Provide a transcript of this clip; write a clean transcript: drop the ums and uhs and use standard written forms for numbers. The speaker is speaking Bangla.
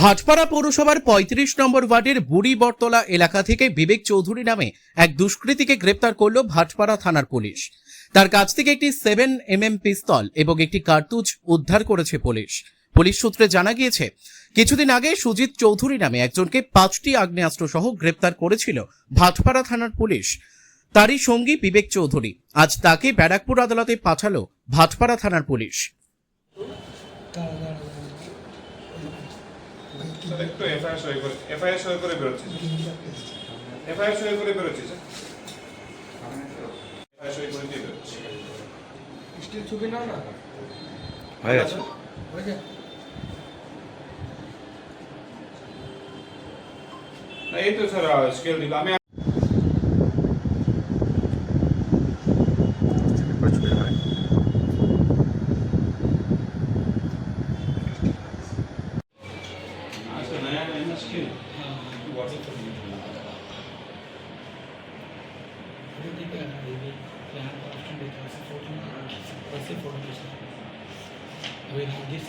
ভাটপাড়া পৌরসভার ৩৫ নম্বর ওয়ার্ডের বুড়িবরতলা এলাকা থেকে বিবেক চৌধুরী নামে এক দুষ্কৃতীকে গ্রেপ্তার করল ভাটপাড়া থানার পুলিশ। তার কাছ থেকে একটি 7mm পিস্তল এবং একটি কার্তুজ উদ্ধার করেছে পুলিশ। পুলিশ সূত্রে জানা গিয়েছে, কিছুদিন আগে সুজিত চৌধুরী নামে একজনকে 5টি আগ্নেয়াস্ত্র সহ গ্রেপ্তার করেছিল ভাটপাড়া থানার পুলিশ। তারই সঙ্গী বিবেক চৌধুরী, আজ তাকে ব্যারাকপুর আদালতে পাঠালো ভাটপাড়া থানার পুলিশ। একটু এফআইআর সই করে বেরোচ্ছি, এফআইআর সই করে বেরোচ্ছি স্যার, এফআইআর সই করে দিয়ে বেরোচ্ছি। স্টিল ছবি নাও না হয়ে গেছে, হয়ে যায়। না এই তো স্যার স্কেল দিল। আমি আচ্ছা নয়া নয়া স্কেল व्हाट्सएप कर दीजिए। अभी जिस